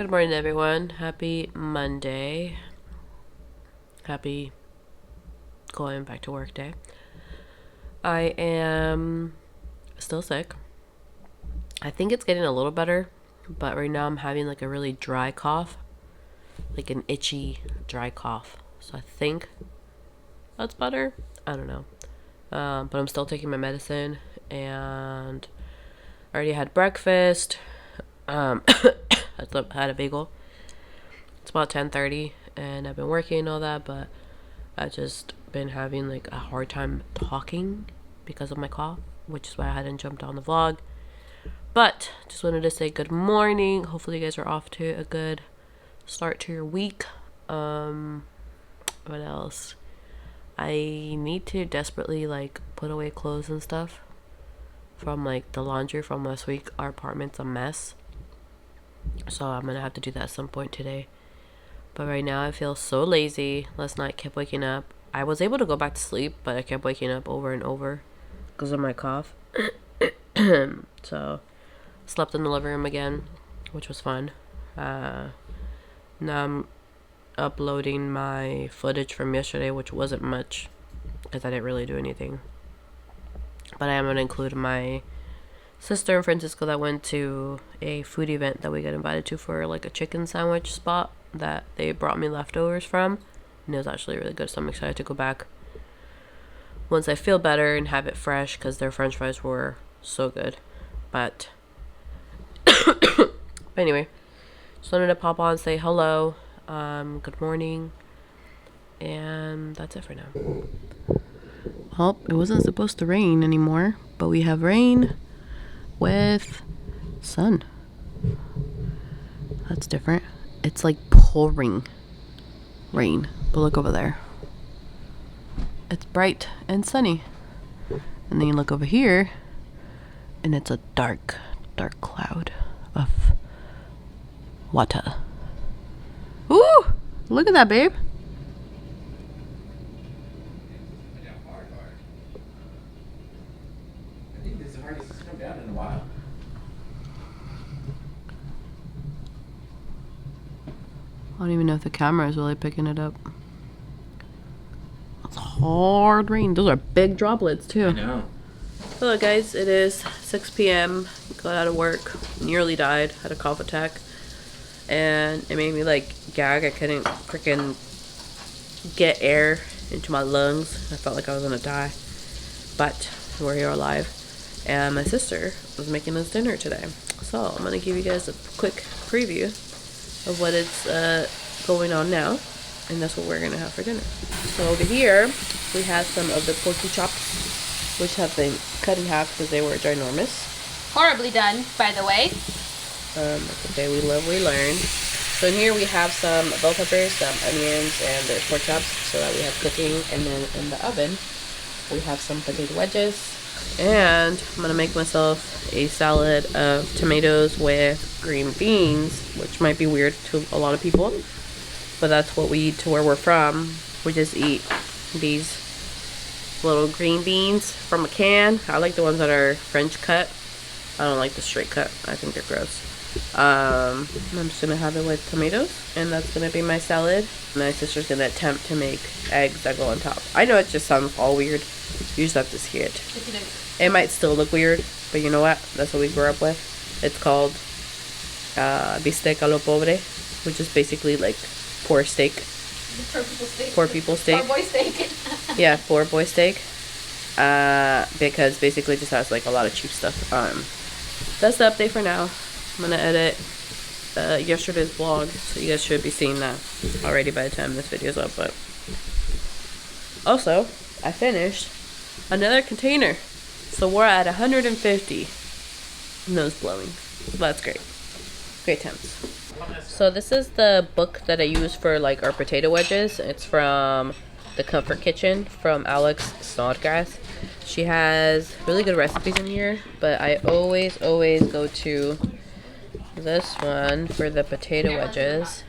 Good morning, everyone. Happy Monday. Happy going back to work day. I am still sick. I think it's getting a little better, but right now I'm having like a really dry cough, like an itchy, dry cough. So I think that's better. I don't know. But I'm still taking my medicine, and I already had breakfast. I had a bagel. It's about 10:30, and I've been working and all that, but I've just been having like a hard time talking because of my cough, which is why I hadn't jumped on the vlog. But just wanted to say good morning. Hopefully you guys are off to a good start to your week. What else? I need to desperately like put away clothes and stuff from like the laundry from last week. Our apartment's a mess, so I'm gonna have to do that at some point today. But right now I feel so lazy. Last night I kept waking up. I was able to go back to sleep, but I kept waking up over and over because of my cough. So slept in the living room again, which was fun. Now I'm uploading my footage from yesterday, which wasn't much because I didn't really do anything. But I am going to include my sister and Francisco that went to a food event that we got invited to for like a chicken sandwich spot that they brought me leftovers from, and it was actually really good, so I'm excited to go back once I feel better and have it fresh because their french fries were so good. But anyway, just wanted to pop on and say hello, good morning, and that's it for now. Well, it wasn't supposed to rain anymore, but we have rain with sun. That's different. It's like pouring rain, but look over there. It's bright and sunny. And then you look over here, and it's a dark, dark cloud of water. Ooh! Look at that, babe. I think this is the hardest it's come down in a while. I don't even know if the camera is really picking it up. It's hard rain. Those are big droplets too. I know. Hello guys, it is 6 p.m. Got out of work, nearly died, had a cough attack, and it made me like gag. I couldn't freaking get air into my lungs. I felt like I was gonna die, but we're here alive. And my sister was making us dinner today, so I'm gonna give you guys a quick preview of what is going on now, and that's what we're gonna have for dinner. So over here we have some of the porky chops, which have been cut in half because they were ginormous. Horribly done, by the way. That's okay, we live, we learn. So in here we have some bell peppers, some onions, and there's pork chops so that we have cooking. And then in the oven we have some potato wedges. And I'm gonna make myself a salad of tomatoes with green beans, which might be weird to a lot of people, but that's what we eat to where we're from. We just eat these little green beans from a can. I like the ones that are French cut. I don't like the straight cut. I think they're gross. I'm just gonna have it with tomatoes, and that's gonna be my salad. My sister's gonna attempt to make eggs that go on top. I know it just sounds all weird. You just have to see it. It might still look weird, but you know what? That's what we grew up with. It's called bistec a lo pobre, which is basically like poor steak. Poor people's steak. Poor people's steak. Poor boy steak. Yeah, poor boy steak. Because basically it just has like a lot of cheap stuff. That's the update for now. I'm gonna edit yesterday's vlog, so you guys should be seeing that already by the time this video's up. But also, I finished another container, so we're at 150. Nose blowing. So that's great. Great temps. So this is the book that I use for like our potato wedges. It's from The Comfort Kitchen from Alex Snodgrass. She has really good recipes in here, but I always go to this one for the potato wedges.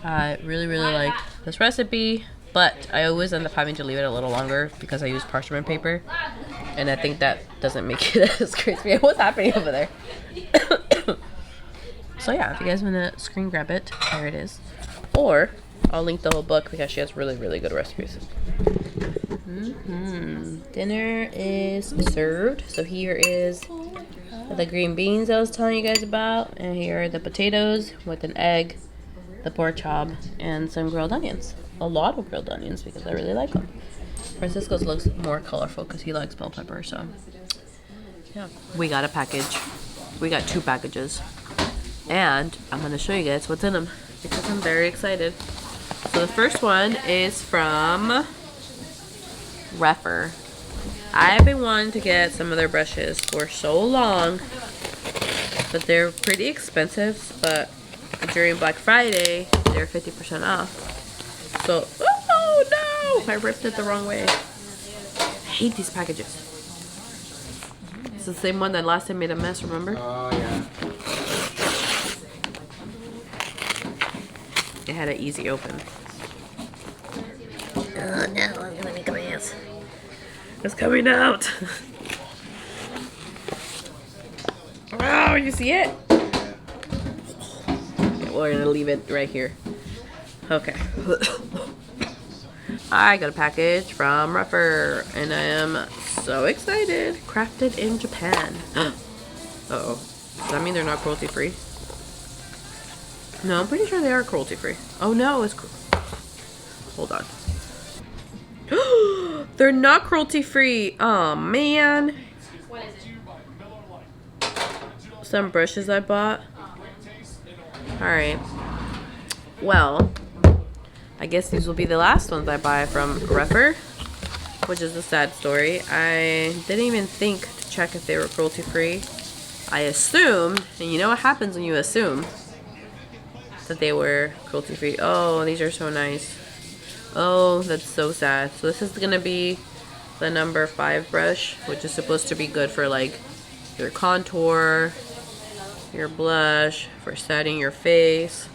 I really like this recipe, but I always end up having to leave it a little longer because I use parchment paper, and I think that doesn't make it as crispy. What's happening over there? So yeah, if you guys want to screen grab it, there it is. Or I'll link the whole book because she has really, really good recipes. Dinner is served. So here is the green beans I was telling you guys about. And here are the potatoes with an egg, the pork chop, and some grilled onions. A lot of grilled onions because I really like them. Francisco's looks more colorful because he likes bell pepper, so yeah. We got a package. We got 2 packages. And I'm going to show you guys what's in them because I'm very excited. So the first one is from Refer. I've been wanting to get some of their brushes for so long, but they're pretty expensive, but during Black Friday, they're 50% off. So, oh no! I ripped it the wrong way. I hate these packages. It's the same one that last time made a mess, remember? Oh, yeah. It had an easy open. Oh no, I'm gonna make a mess. It's coming out. Oh, you see it? Yeah, we're gonna leave it right here. Okay. I got a package from Ruffer, and I am so excited. Crafted in Japan. Uh-oh. Does that mean they're not cruelty free? No, I'm pretty sure they are cruelty free. Oh no, it's hold on. They're not cruelty free. Oh man. What is it? Some brushes I bought. Alright. Well, I guess these will be the last ones I buy from Ruffer, which is a sad story. I didn't even think to check if they were cruelty free. I assumed, and you know what happens when you assume, that they were cruelty free. Oh, these are so nice. Oh, that's so sad. So this is gonna be the number 5 brush, which is supposed to be good for like your contour, your blush, for setting your face.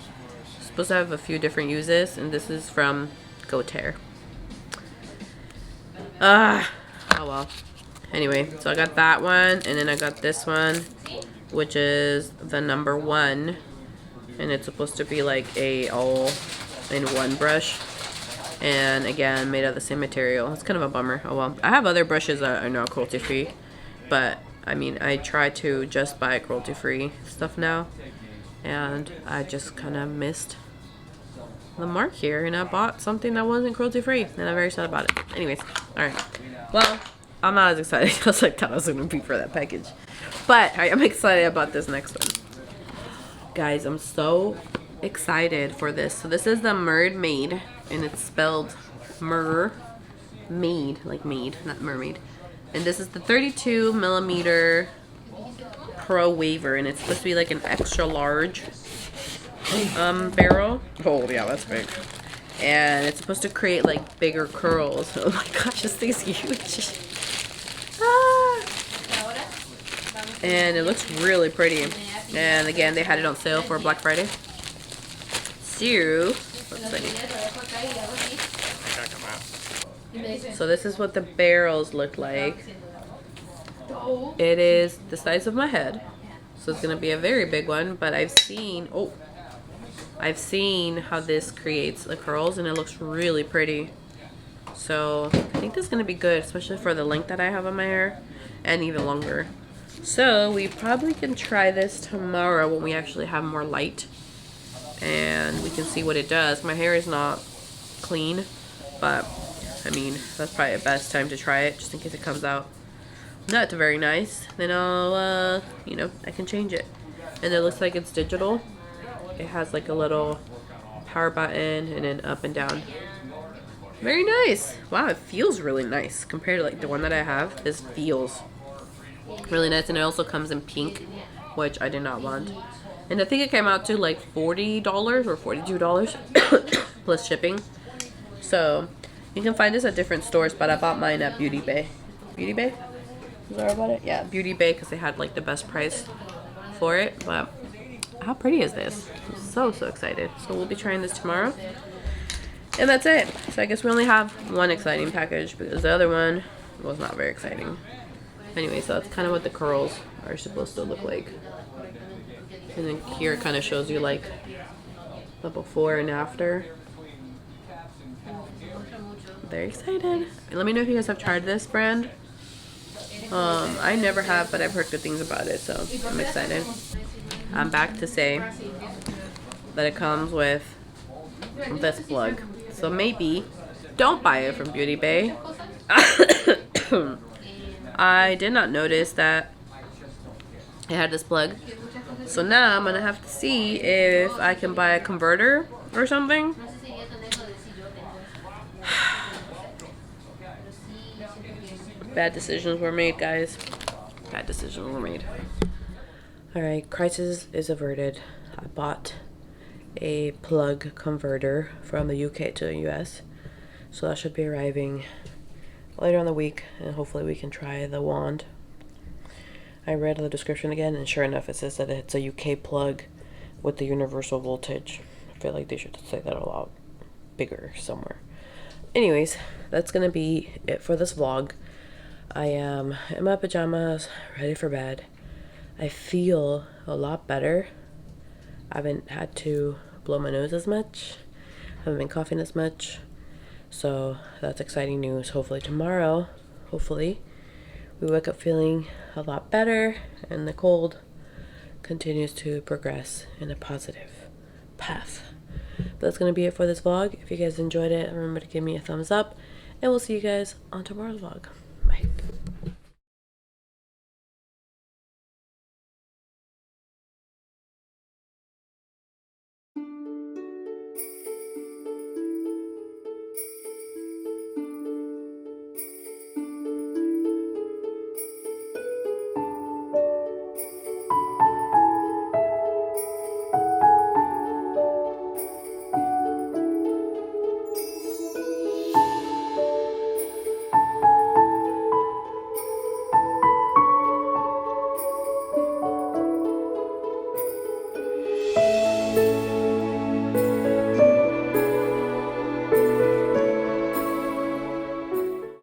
It's supposed to have a few different uses, and this is from Goatear. Oh well. Anyway, so I got that one, and then I got this one, which is the number 1. And it's supposed to be like a all-in-one brush, and again made of the same material. It's kind of a bummer. Oh well. I have other brushes that are not cruelty free, but I mean I try to just buy cruelty free stuff now, and I just kind of missed the mark here, and I bought something that wasn't cruelty free, and I'm very sad about it. Anyways, all right. Well, I'm not as excited as I thought I was gonna be for that package, but I am excited about this next one. Guys, I'm so excited for this. So this is the Mermade, and it's spelled Mermade, like maid, not mermaid. And this is the 32 millimeter Pro Waver, and it's supposed to be like an extra large barrel. Oh yeah, that's big. And it's supposed to create like bigger curls. Oh my gosh, this thing's huge. Ah. And it looks really pretty. And again, they had it on sale for Black Friday. So, let's see. So this is what the barrels look like. It is the size of my head. So it's going to be a very big one. But I've seen how this creates the curls, and it looks really pretty. So I think this is going to be good, especially for the length that I have on my hair, and even longer. So we probably can try this tomorrow when we actually have more light, and we can see what it does. My hair is not clean, but I mean that's probably the best time to try it, just in case it comes out not very nice. Then I'll you know, I can change it. And it looks like it's digital. It has like a little power button and then up and down. Very nice. Wow, it feels really nice compared to like the one that I have. This feels really nice, and it also comes in pink, which I did not want. And I think it came out to like $40 or $42 plus shipping. So you can find this at different stores, but I bought mine at Beauty Bay. Beauty Bay? Is that about it? Yeah, Beauty Bay, because they had like the best price for it. But how pretty is this? I'm so excited. So we'll be trying this tomorrow. And that's it. So I guess we only have one exciting package because the other one was not very exciting. Anyway, so that's kind of what the curls are supposed to look like. And then here it kind of shows you like the before and after. Very excited. Let me know if you guys have tried this brand. I never have, but I've heard good things about it, so I'm excited. I'm back to say that it comes with this plug. So maybe don't buy it from Beauty Bay. I did not notice that it had this plug. So now I'm gonna have to see if I can buy a converter or something. Bad decisions were made, guys. Bad decisions were made. Alright, crisis is averted. I bought a plug converter from the UK to the US. So that should be arriving later on the week, and hopefully we can try the wand. I read the description again, and sure enough it says that it's a UK plug with the universal voltage. I feel like they should say that a lot bigger somewhere. Anyways, that's gonna be it for this vlog. I am in my pajamas, ready for bed. I feel a lot better. I haven't had to blow my nose as much. I haven't been coughing as much. So that's exciting news. Hopefully tomorrow, we wake up feeling a lot better and the cold continues to progress in a positive path. But that's going to be it for this vlog. If you guys enjoyed it, remember to give me a thumbs up, and we'll see you guys on tomorrow's vlog. Bye.